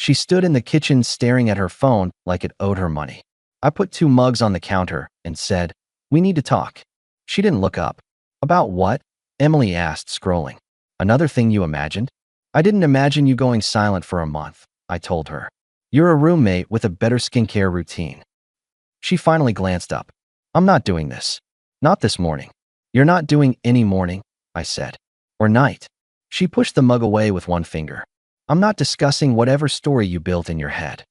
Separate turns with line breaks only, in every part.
She stood in the kitchen staring at her phone like it owed her money. I put 2 mugs on the counter and said, "We need to talk." She didn't look up. "About what?" Emily asked, scrolling. "Another thing you imagined?" "I didn't imagine you going silent for a month," I told her. "You're a roommate with a better skincare routine." She finally glanced up. "I'm not doing this. Not this morning." "You're not doing any morning," I said. "Or night." She pushed the mug away with one finger. "I'm not discussing whatever story you built in your head."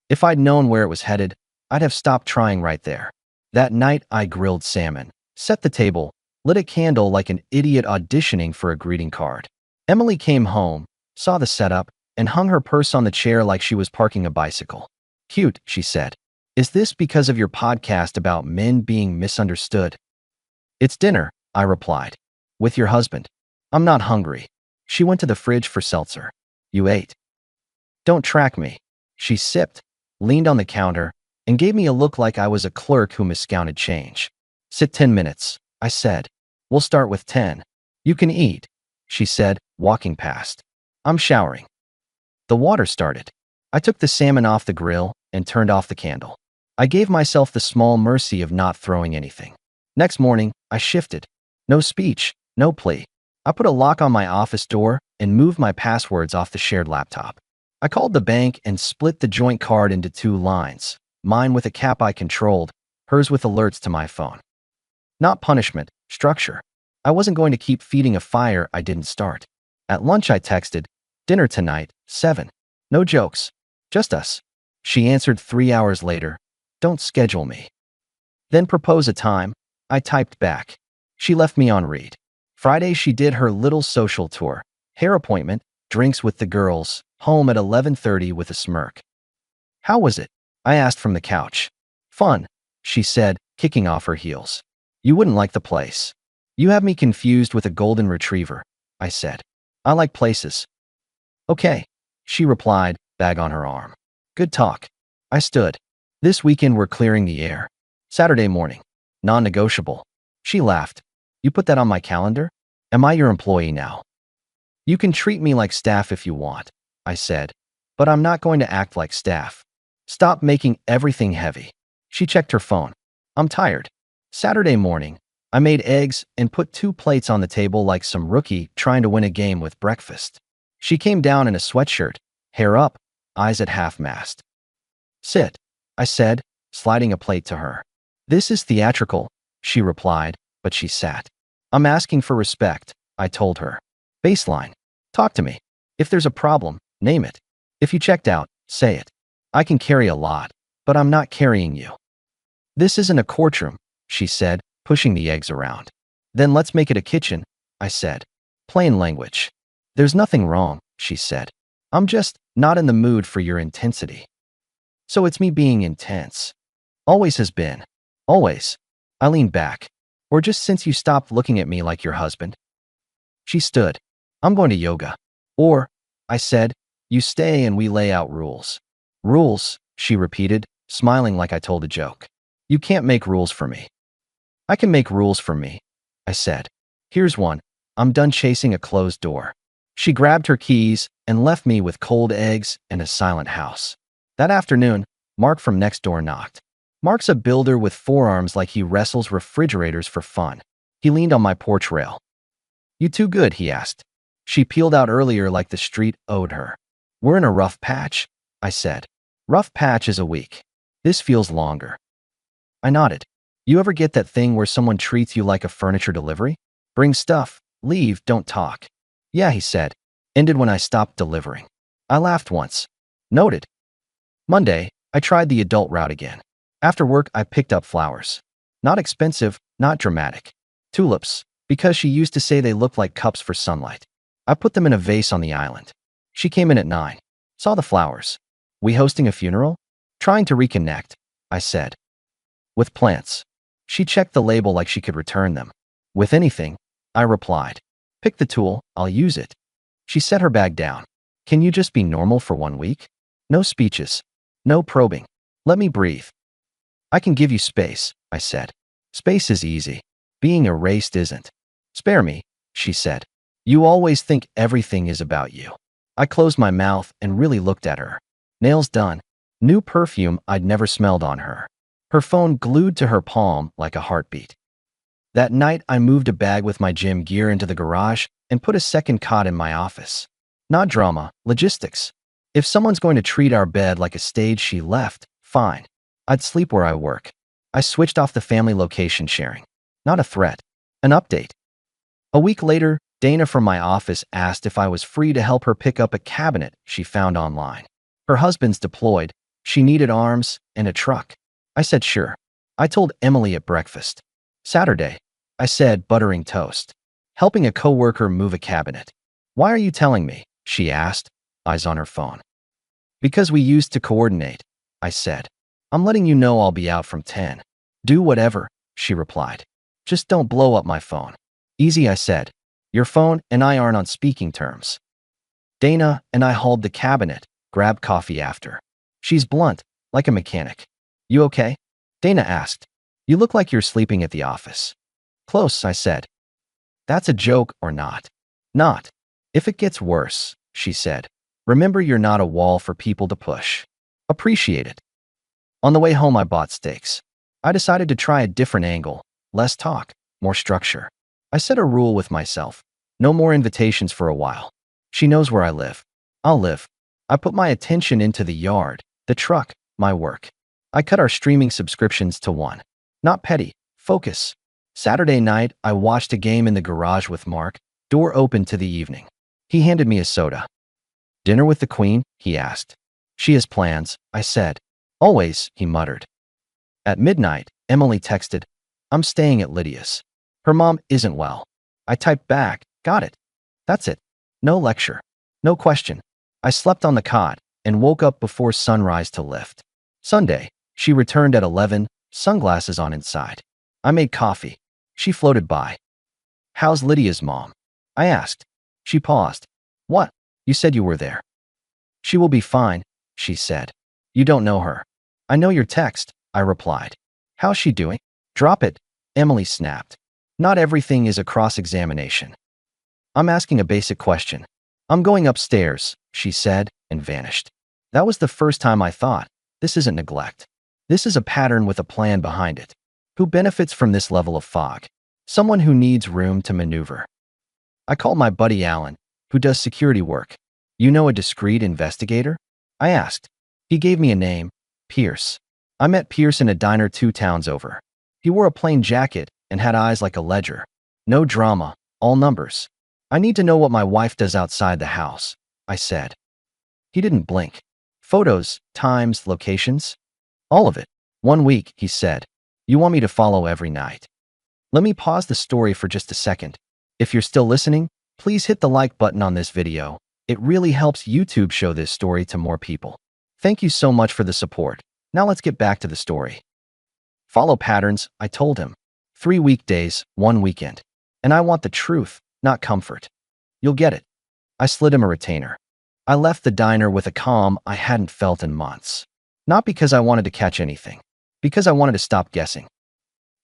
If I'd known where it was headed, I'd have stopped trying right there. That night, I grilled salmon, set the table, lit a candle like an idiot auditioning for a greeting card. Emily came home, saw the setup, and hung her purse on the chair like she was parking a bicycle. "Cute," she said. "Is this because of your podcast about men being misunderstood?" "It's dinner," I replied. "With your husband." "I'm not hungry." She went to the fridge for seltzer. "You ate." "Don't track me." She sipped, leaned on the counter, and gave me a look like I was a clerk who miscounted change. "Sit 10 minutes," I said. "We'll start with 10. "You can eat," she said, walking past. "I'm showering." The water started. I took the salmon off the grill and turned off the candle. I gave myself the small mercy of not throwing anything. Next morning, I shifted. No speech, no plea. I put a lock on my office door and moved my passwords off the shared laptop. I called the bank and split the joint card into 2 lines, mine with a cap I controlled, hers with alerts to my phone. Not punishment, structure. I wasn't going to keep feeding a fire I didn't start. At lunch I texted, "Dinner tonight, 7. No jokes. Just us." She answered 3 hours later, "Don't schedule me." Then propose a time. I typed back. She left me on read. Friday she did her little social tour. Hair appointment, drinks with the girls, home at 11:30 with a smirk. "How was it?" I asked from the couch. "Fun," she said, kicking off her heels. "You wouldn't like the place." "You have me confused with a golden retriever," I said. "I like places." "Okay," she replied, bag on her arm. "Good talk." I stood. "This weekend we're clearing the air. Saturday morning. Non-negotiable." She laughed. "You put that on my calendar? Am I your employee now?" "You can treat me like staff if you want," I said, "but I'm not going to act like staff. Stop making everything heavy." She checked her phone. "I'm tired." Saturday morning, I made eggs and put 2 plates on the table like some rookie trying to win a game with breakfast. She came down in a sweatshirt, hair up, eyes at half-mast. "Sit," I said, sliding a plate to her. "This is theatrical," she replied, but she sat. "I'm asking for respect," I told her. "Baseline. Talk to me. If there's a problem, name it. If you checked out, say it. I can carry a lot, but I'm not carrying you." "This isn't a courtroom," she said, pushing the eggs around. "Then let's make it a kitchen," I said. "Plain language." "There's nothing wrong," she said. "I'm just not in the mood for your intensity." "So it's me being intense." "Always has been." "Always." I leaned back. "Or just since you stopped looking at me like your husband?" She stood. "I'm going to yoga." "Or," I said, "you stay and we lay out rules." "Rules," she repeated, smiling like I told a joke. "You can't make rules for me." "I can make rules for me," I said. "Here's one. I'm done chasing a closed door." She grabbed her keys and left me with cold eggs and a silent house. That afternoon, Mark from next door knocked. Mark's a builder with forearms like he wrestles refrigerators for fun. He leaned on my porch rail. "You too good?" he asked. She peeled out earlier like the street owed her. "We're in a rough patch," I said. "Rough patch is a week. This feels longer." I nodded. "You ever get that thing where someone treats you like a furniture delivery? Bring stuff, leave, don't talk." "Yeah," he said. Ended when I stopped delivering. I laughed once. Noted. Monday, I tried the adult route again. After work, I picked up flowers. Not expensive, not dramatic. Tulips, because she used to say they looked like cups for sunlight. I put them in a vase on the island. She came in at 9. Saw the flowers. "We hosting a funeral?" "Trying to reconnect," I said. "With plants." She checked the label like she could return them. "With anything," I replied. "Pick the tool, I'll use it." She set her bag down. "Can you just be normal for 1 week? No speeches. No probing. Let me breathe." "I can give you space," I said. "Space is easy. Being erased isn't." "Spare me," she said. "You always think everything is about you." I closed my mouth and really looked at her. Nails done. New perfume I'd never smelled on her. Her phone glued to her palm like a heartbeat. That night, I moved a bag with my gym gear into the garage and put a second cot in my office. Not drama, logistics. If someone's going to treat our bed like a stage she left, fine. I'd sleep where I work. I switched off the family location sharing. Not a threat. An update. A week later, Dana from my office asked if I was free to help her pick up a cabinet she found online. Her husband's deployed. She needed arms and a truck. I said sure. I told Emily at breakfast. Saturday, I said, buttering toast. Helping a coworker move a cabinet. Why are you telling me? She asked, eyes on her phone. Because we used to coordinate, I said. I'm letting you know I'll be out from 10. Do whatever, she replied. Just don't blow up my phone. Easy, I said. Your phone and I aren't on speaking terms. Dana and I hauled the cabinet, grabbed coffee after. She's blunt, like a mechanic. You okay? Dana asked. You look like you're sleeping at the office. Close, I said. That's a joke or not? Not. If it gets worse, she said. Remember, you're not a wall for people to push. Appreciate it. On the way home, I bought steaks. I decided to try a different angle. Less talk, more structure. I set a rule with myself. No more invitations for a while. She knows where I live. I'll live. I put my attention into the yard, the truck, my work. I cut our streaming subscriptions to one. Not petty. Focus. Saturday night, I watched a game in the garage with Mark, door open to the evening. He handed me a soda. Dinner with the Queen? He asked. She has plans, I said. Always, he muttered. At midnight, Emily texted, I'm staying at Lydia's. Her mom isn't well. I typed back, got it. That's it. No lecture. No question. I slept on the cot and woke up before sunrise to lift. Sunday, she returned at 11, sunglasses on inside. I made coffee. She floated by. How's Lydia's mom? I asked. She paused. What? You said you were there. She will be fine, she said. You don't know her. I know your text, I replied. How's she doing? Drop it, Emily snapped. Not everything is a cross-examination. I'm asking a basic question. I'm going upstairs, she said, and vanished. That was the first time I thought, this isn't neglect. This is a pattern with a plan behind it. Who benefits from this level of fog? Someone who needs room to maneuver. I called my buddy Alan, who does security work. You know a discreet investigator? I asked. He gave me a name, Pierce. I met Pierce in a diner 2 towns over. He wore a plain jacket and had eyes like a ledger. No drama, all numbers. I need to know what my wife does outside the house, I said. He didn't blink. Photos, times, locations? All of it. 1 week, he said. You want me to follow every night? Let me pause the story for just a second. If you're still listening, please hit the like button on this video. It really helps YouTube show this story to more people. Thank you so much for the support. Now let's get back to the story. Follow patterns, I told him. 3 weekdays, 1 weekend. And I want the truth, not comfort. You'll get it. I slid him a retainer. I left the diner with a calm I hadn't felt in months. Not because I wanted to catch anything, because I wanted to stop guessing.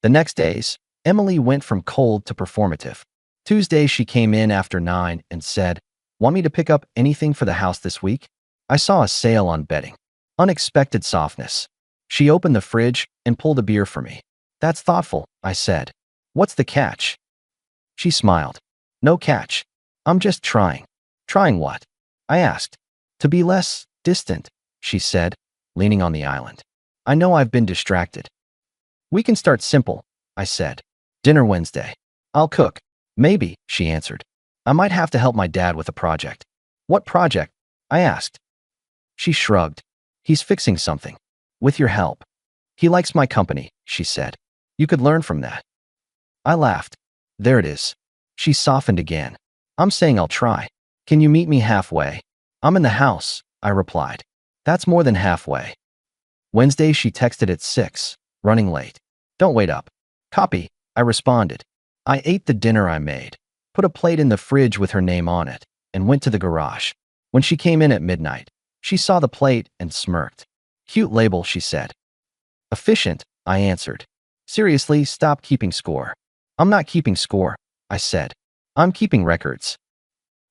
The next days, Emily went from cold to performative. Tuesday, she came in after 9 and said, Want me to pick up anything for the house this week? I saw a sale on bedding. Unexpected softness. She opened the fridge and pulled a beer for me. That's thoughtful, I said. What's the catch? She smiled. No catch. I'm just trying. Trying what? I asked. To be less distant, she said, leaning on the island. I know I've been distracted. We can start simple, I said. Dinner Wednesday. I'll cook. Maybe, she answered. I might have to help my dad with a project. What project? I asked. She shrugged. He's fixing something. With your help. He likes my company, she said. You could learn from that. I laughed. There it is. She softened again. I'm saying I'll try. Can you meet me halfway? I'm in the house, I replied. That's more than halfway. Wednesday, she texted at 6, running late. Don't wait up. Copy, I responded. I ate the dinner I made, put a plate in the fridge with her name on it, and went to the garage. When she came in at midnight, she saw the plate and smirked. Cute label, she said. Efficient, I answered. Seriously, stop keeping score. I'm not keeping score, I said. I'm keeping records.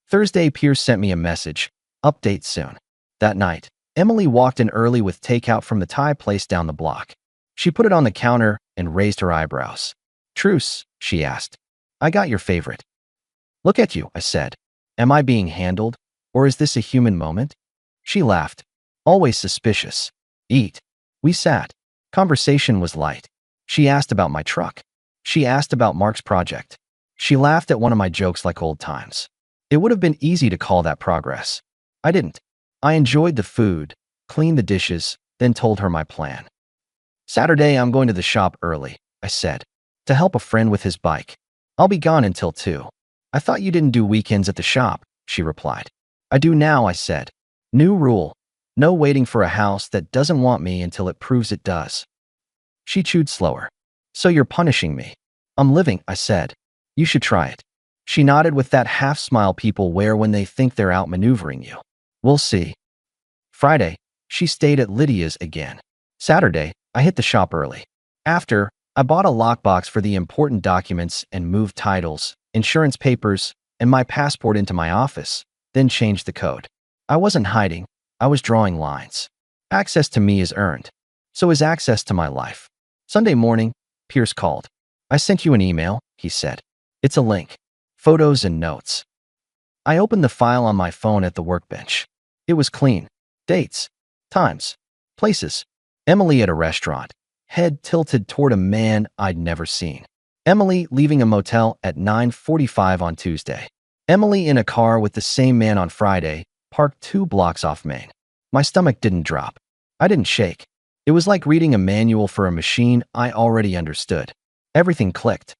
Thursday, Pierce sent me a message. Update soon. That night, Emily walked in early with takeout from the Thai place down the block. She put it on the counter and raised her eyebrows. Truce, she asked. I got your favorite. Look at you, I said. Am I being handled, or is this a human moment? She laughed. Always suspicious. Eat. We sat. Conversation was light. She asked about my truck. She asked about Mark's project. She laughed at one of my jokes like old times. It would have been easy to call that progress. I didn't. I enjoyed the food, cleaned the dishes, then told her my plan. Saturday, I'm going to the shop early, I said, to help a friend with his bike. I'll be gone until 2. I thought you didn't do weekends at the shop, she replied. I do now, I said. New rule. No waiting for a house that doesn't want me until it proves it does. She chewed slower. So you're punishing me. I'm living, I said. You should try it. She nodded with that half-smile people wear when they think they're outmaneuvering you. We'll see. Friday, she stayed at Lydia's again. Saturday, I hit the shop early. After, I bought a lockbox for the important documents and moved titles, insurance papers, and my passport into my office, then changed the code. I wasn't hiding. I was drawing lines. Access to me is earned. So is access to my life. Sunday morning, Pierce called. I sent you an email, he said. It's a link. Photos and notes. I opened the file on my phone at the workbench. It was clean. Dates, times, places. Emily at a restaurant, head tilted toward a man I'd never seen. Emily leaving a motel at 9:45 on Tuesday. Emily in a car with the same man on Friday, parked 2 blocks off Main. My stomach didn't drop. I didn't shake. It was like reading a manual for a machine I already understood. Everything clicked.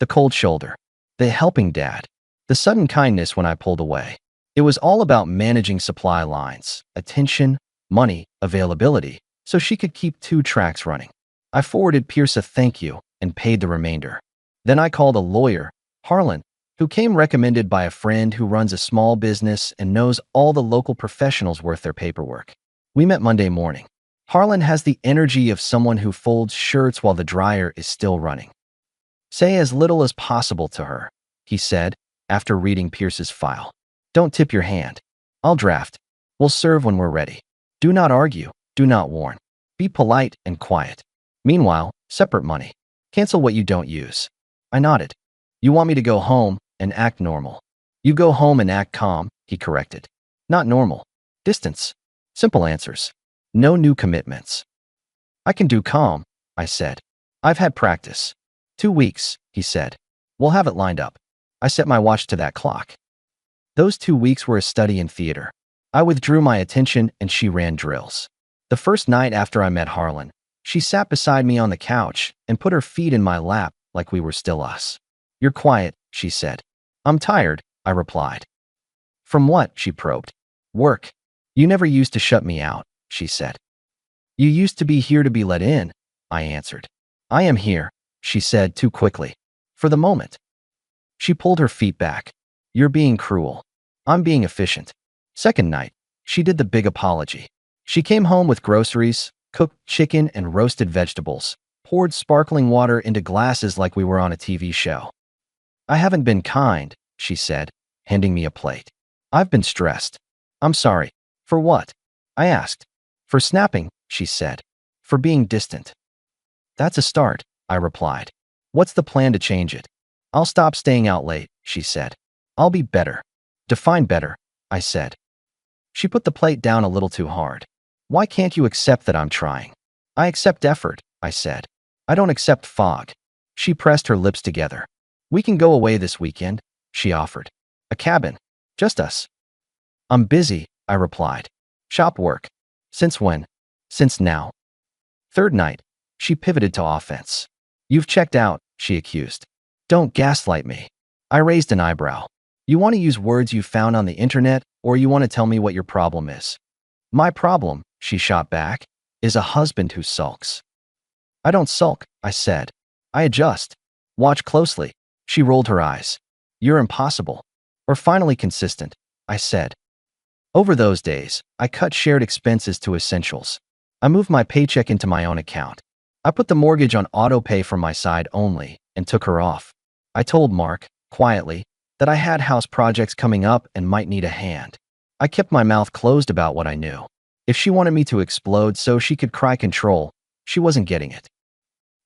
The cold shoulder. The helping dad. The sudden kindness when I pulled away. It was all about managing supply lines, attention, money, availability, so she could keep 2 tracks running. I forwarded Pierce a thank you and paid the remainder. Then I called a lawyer, Harlan, who came recommended by a friend who runs a small business and knows all the local professionals worth their paperwork. We met Monday morning. Harlan has the energy of someone who folds shirts while the dryer is still running. Say as little as possible to her, he said, after reading Pierce's file. Don't tip your hand. I'll draft. We'll serve when we're ready. Do not argue. Do not warn. Be polite and quiet. Meanwhile, separate money. Cancel what you don't use. I nodded. You want me to go home and act normal. You go home and act calm, he corrected. Not normal. Distance. Simple answers. No new commitments. I can do calm, I said. I've had practice. 2 weeks, he said. We'll have it lined up. I set my watch to that clock. Those 2 weeks were a study in theater. I withdrew my attention and she ran drills. The first night after I met Harlan, she sat beside me on the couch and put her feet in my lap like we were still us. You're quiet, she said. I'm tired, I replied. From what? She probed. Work. You never used to shut me out, she said. You used to be here to be let in, I answered. I am here, she said too quickly. For the moment. She pulled her feet back. You're being cruel. I'm being efficient. Second night, she did the big apology. She came home with groceries, cooked chicken and roasted vegetables, poured sparkling water into glasses like we were on a TV show. I haven't been kind, she said, handing me a plate. I've been stressed. I'm sorry. For what? I asked. For snapping, she said. For being distant. That's a start, I replied. What's the plan to change it? I'll stop staying out late, she said. I'll be better. Define better, I said. She put the plate down a little too hard. Why can't you accept that I'm trying? I accept effort, I said. I don't accept fog. She pressed her lips together. We can go away this weekend, she offered. A cabin. Just us. I'm busy, I replied. Shop work. Since when? Since now. Third night, she pivoted to offense. You've checked out, she accused. Don't gaslight me. I raised an eyebrow. You want to use words you found on the internet, or you want to tell me what your problem is? My problem, she shot back, is a husband who sulks. I don't sulk, I said. I adjust. Watch closely. She rolled her eyes. You're impossible. Or finally consistent, I said. Over those days, I cut shared expenses to essentials. I moved my paycheck into my own account. I put the mortgage on auto pay from my side only and took her off. I told Mark, quietly, that I had house projects coming up and might need a hand. I kept my mouth closed about what I knew. If she wanted me to explode so she could cry control, she wasn't getting it.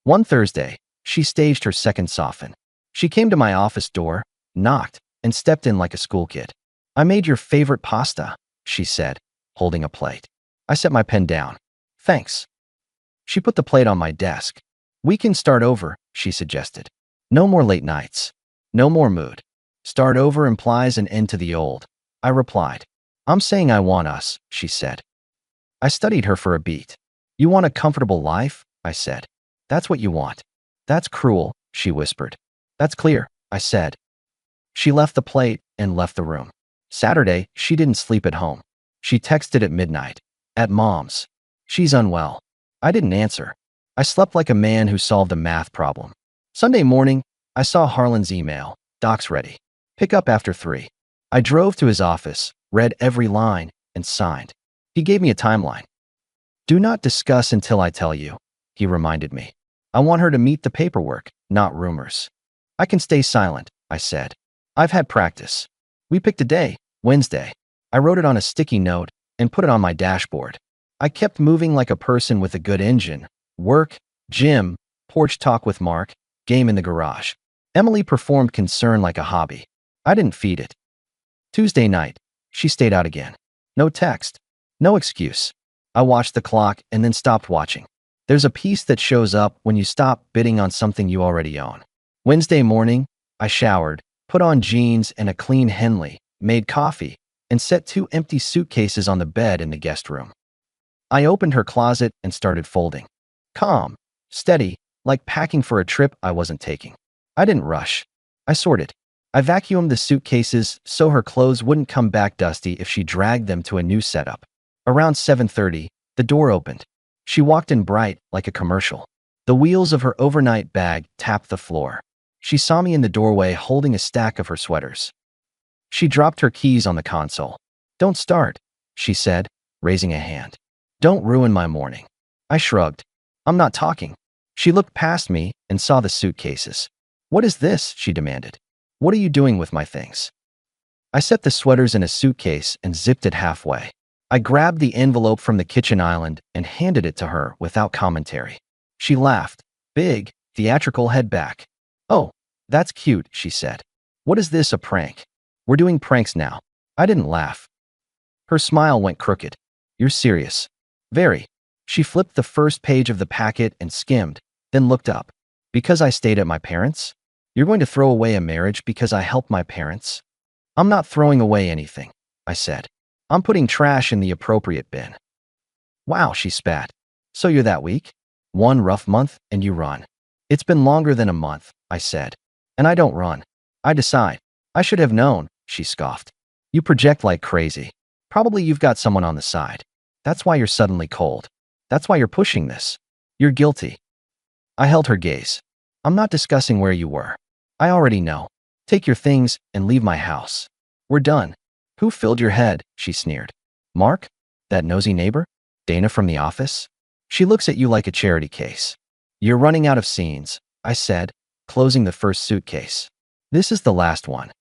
One Thursday, she staged her second soften. She came to my office door, knocked, and stepped in like a school kid. "I made your favorite pasta," she said, holding a plate. I set my pen down. "Thanks." She put the plate on my desk. "We can start over," she suggested. "No more late nights. No more mood. Start over implies an end to the old," I replied. "I'm saying I want us," she said. I studied her for a beat. "You want a comfortable life?" I said. "That's what you want." "That's cruel," she whispered. "That's clear," I said. She left the plate and left the room. Saturday, she didn't sleep at home. She texted at midnight. "At Mom's. She's unwell." I didn't answer. I slept like a man who solved a math problem. Sunday morning, I saw Harlan's email. "Doc's ready. Pick up after 3. I drove to his office, read every line, and signed. He gave me a timeline. "Do not discuss until I tell you," he reminded me. "I want her to meet the paperwork, not rumors." "I can stay silent," I said. "I've had practice." We picked a day, Wednesday. I wrote it on a sticky note and put it on my dashboard. I kept moving like a person with a good engine. Work, gym, porch talk with Mark, game in the garage. Emily performed concern like a hobby. I didn't feed it. Tuesday night, she stayed out again. No text. No excuse. I watched the clock and then stopped watching. There's a piece that shows up when you stop bidding on something you already own. Wednesday morning, I showered, put on jeans and a clean Henley, made coffee, and set 2 empty suitcases on the bed in the guest room. I opened her closet and started folding. Calm, steady, like packing for a trip I wasn't taking. I didn't rush. I sorted. I vacuumed the suitcases so her clothes wouldn't come back dusty if she dragged them to a new setup. Around 7:30, the door opened. She walked in bright, like a commercial. The wheels of her overnight bag tapped the floor. She saw me in the doorway holding a stack of her sweaters. She dropped her keys on the console. "Don't start," she said, raising a hand. "Don't ruin my morning." I shrugged. "I'm not talking." She looked past me and saw the suitcases. "What is this?" she demanded. "What are you doing with my things?" I set the sweaters in a suitcase and zipped it halfway. I grabbed the envelope from the kitchen island and handed it to her without commentary. She laughed. Big, theatrical head back. "Oh, that's cute," she said. "What is this, a prank?" "We're doing pranks now." I didn't laugh. Her smile went crooked. "You're serious?" "Very." She flipped the first page of the packet and skimmed, then looked up. "Because I stayed at my parents'? You're going to throw away a marriage because I helped my parents?" "I'm not throwing away anything," I said. "I'm putting trash in the appropriate bin." "Wow," she spat. "So you're that weak? One rough month and you run." "It's been longer than a month," I said. "And I don't run. I decide." "I should have known," she scoffed. "You project like crazy. Probably you've got someone on the side. That's why you're suddenly cold. That's why you're pushing this. You're guilty." I held her gaze. "I'm not discussing where you were. I already know. Take your things and leave my house. We're done." "Who filled your head?" she sneered. "Mark? That nosy neighbor? Dana from the office? She looks at you like a charity case." "You're running out of scenes," I said, closing the first suitcase. "This is the last one."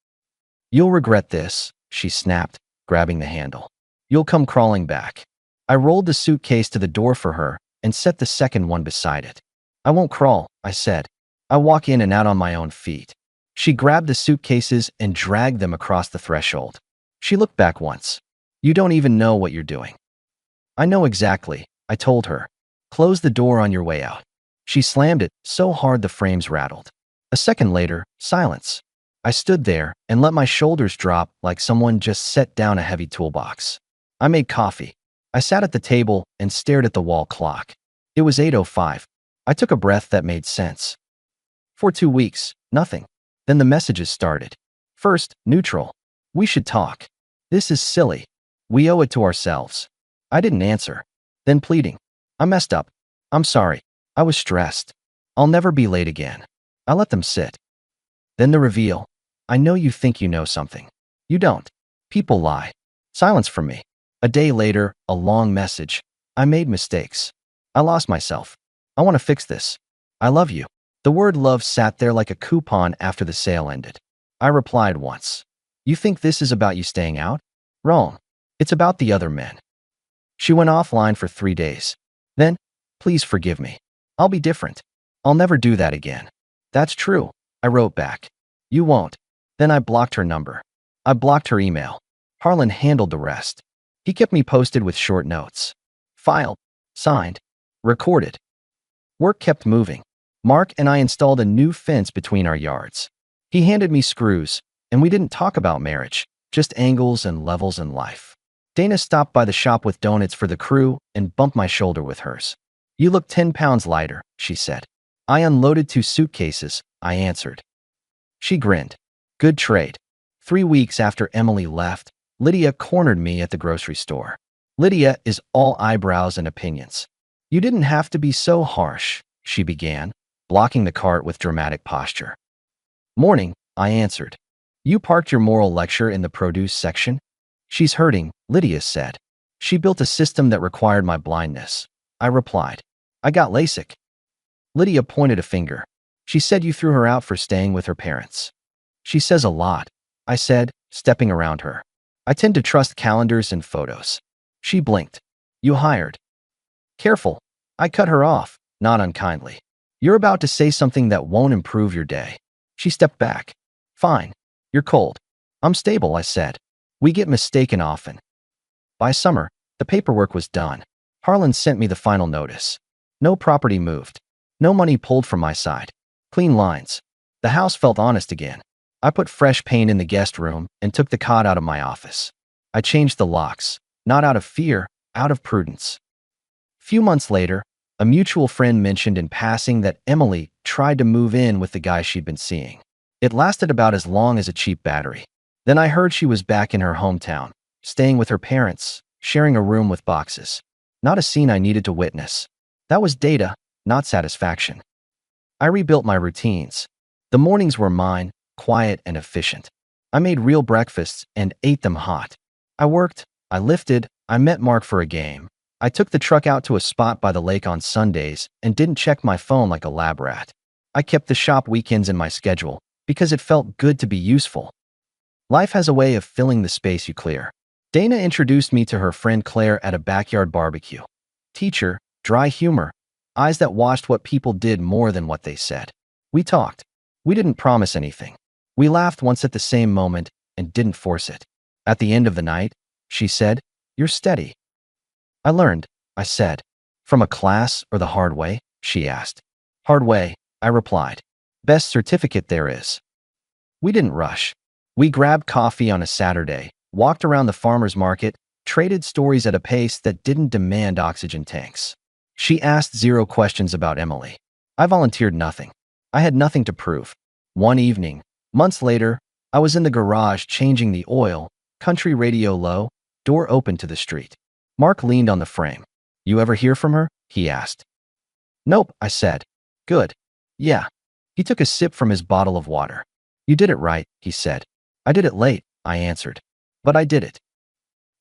"You'll regret this," she snapped, grabbing the handle. "You'll come crawling back." I rolled the suitcase to the door for her and set the second one beside it. "I won't crawl," I said. "I walk in and out on my own feet." She grabbed the suitcases and dragged them across the threshold. She looked back once. "You don't even know what you're doing." "I know exactly," I told her. "Close the door on your way out." She slammed it so hard the frames rattled. A second later, silence. I stood there and let my shoulders drop like someone just set down a heavy toolbox. I made coffee. I sat at the table and stared at the wall clock. It was 8:05. I took a breath that made sense. For 2 weeks, nothing. Then the messages started. First, neutral. "We should talk. This is silly. We owe it to ourselves." I didn't answer. Then pleading. "I messed up. I'm sorry. I was stressed. I'll never be late again." I let them sit. Then the reveal. "I know you think you know something. You don't. People lie." Silence from me. A day later, a long message. "I made mistakes. I lost myself. I want to fix this. I love you." The word love sat there like a coupon after the sale ended. I replied once. "You think this is about you staying out? Wrong. It's about the other men. She went offline for 3 days. Then, please forgive me. I'll be different. I'll never do that again. That's true, I wrote back. You won't. Then I blocked her number. I blocked her email. Harlan handled the rest. He kept me posted with short notes. Filed, signed, recorded. Work kept moving. Mark and I installed a new fence between our yards. He handed me screws, and we didn't talk about marriage, just angles and levels in life. Dana stopped by the shop with donuts for the crew and bumped my shoulder with hers. You look 10 pounds lighter, she said. I unloaded 2 suitcases, I answered. She grinned. Good trade. 3 weeks after Emily left, Lydia cornered me at the grocery store. Lydia is all eyebrows and opinions. You didn't have to be so harsh, she began, blocking the cart with dramatic posture. Morning, I answered. You parked your moral lecture in the produce section? She's hurting, Lydia said. She built a system that required my blindness. I replied. I got LASIK. Lydia pointed a finger. She said you threw her out for staying with her parents. She says a lot, I said, stepping around her. I tend to trust calendars and photos. She blinked. You hired. Careful. I cut her off, not unkindly. You're about to say something that won't improve your day. She stepped back. Fine. You're cold. I'm stable, I said. We get mistaken often. By summer, the paperwork was done. Harlan sent me the final notice. No property moved. No money pulled from my side. Clean lines. The house felt honest again. I put fresh paint in the guest room and took the cot out of my office. I changed the locks, not out of fear, out of prudence. Few months later, a mutual friend mentioned in passing that Emily tried to move in with the guy she'd been seeing. It lasted about as long as a cheap battery. Then I heard she was back in her hometown, staying with her parents, sharing a room with boxes. Not a scene I needed to witness. That was data, not satisfaction. I rebuilt my routines. The mornings were mine, quiet and efficient. I made real breakfasts and ate them hot. I worked, I lifted, I met Mark for a game. I took the truck out to a spot by the lake on Sundays and didn't check my phone like a lab rat. I kept the shop weekends in my schedule because it felt good to be useful. Life has a way of filling the space you clear. Dana introduced me to her friend Claire at a backyard barbecue. Teacher, dry humor, eyes that watched what people did more than what they said. We talked. We didn't promise anything. We laughed once at the same moment and didn't force it. At the end of the night, she said, "You're steady." I learned, I said. From a class or the hard way? She asked. Hard way, I replied. Best certificate there is. We didn't rush. We grabbed coffee on a Saturday, walked around the farmer's market, traded stories at a pace that didn't demand oxygen tanks. She asked 0 questions about Emily. I volunteered nothing. I had nothing to prove. One evening, months later, I was in the garage changing the oil, country radio low, door open to the street. Mark leaned on the frame. You ever hear from her? He asked. Nope, I said. Good. Yeah. He took a sip from his bottle of water. You did it right, he said. I did it late, I answered. But I did it.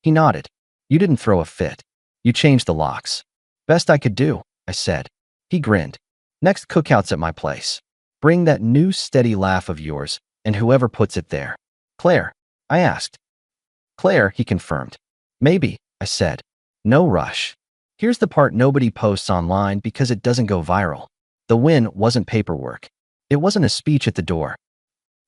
He nodded. You didn't throw a fit. You changed the locks. Best I could do, I said. He grinned. Next cookouts at my place. Bring that new steady laugh of yours, and whoever puts it there. Claire, I asked. Claire, he confirmed. Maybe, I said. No rush. Here's the part nobody posts online because it doesn't go viral. The win wasn't paperwork. It wasn't a speech at the door.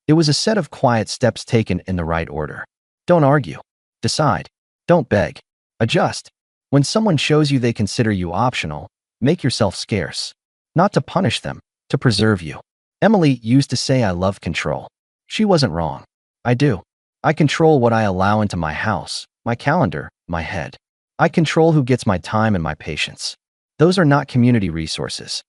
It was a set of quiet steps taken in the right order. Don't argue. Decide. Don't beg. Adjust. When someone shows you they consider you optional, make yourself scarce. Not to punish them, to preserve you. Emily used to say I love control. She wasn't wrong. I do. I control what I allow into my house, my calendar, my head. I control who gets my time and my patience. Those are not community resources.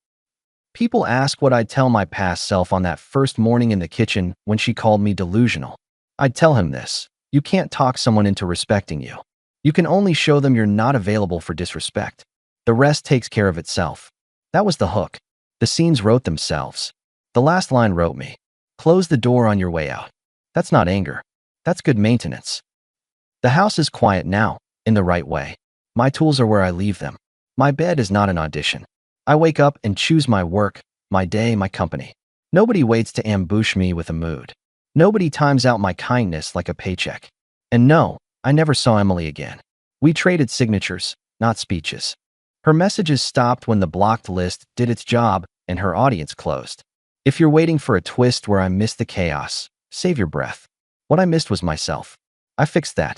People ask what I'd tell my past self on that first morning in the kitchen when she called me delusional. I'd tell him this. You can't talk someone into respecting you. You can only show them you're not available for disrespect. The rest takes care of itself. That was the hook. The scenes wrote themselves. The last line wrote me. Close the door on your way out. That's not anger. That's good maintenance. The house is quiet now, in the right way. My tools are where I leave them. My bed is not an audition. I wake up and choose my work, my day, my company. Nobody waits to ambush me with a mood. Nobody times out my kindness like a paycheck. And no, I never saw Emily again. We traded signatures, not speeches. Her messages stopped when the blocked list did its job and her audience closed. If you're waiting for a twist where I missed the chaos, save your breath. What I missed was myself. I fixed that.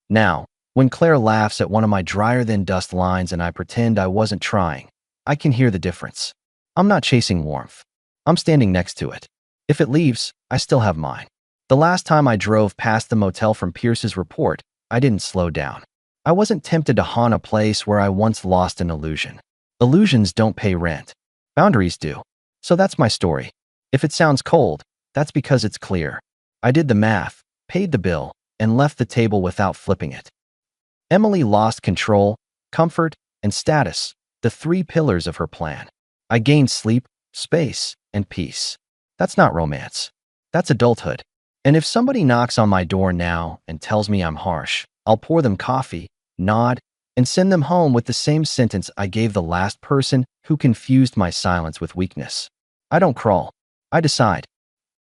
Now, when Claire laughs at one of my drier-than-dust lines and I pretend I wasn't trying, I can hear the difference. I'm not chasing warmth. I'm standing next to it. If it leaves, I still have mine. The last time I drove past the motel from Pierce's report, I didn't slow down. I wasn't tempted to haunt a place where I once lost an illusion. Illusions don't pay rent. Boundaries do. So that's my story. If it sounds cold, that's because it's clear. I did the math, paid the bill, and left the table without flipping it. Emily lost control, comfort, and status, the three pillars of her plan. I gained sleep, space, and peace. That's not romance. That's adulthood. And if somebody knocks on my door now and tells me I'm harsh, I'll pour them coffee, nod, and send them home with the same sentence I gave the last person who confused my silence with weakness. I don't crawl. I decide.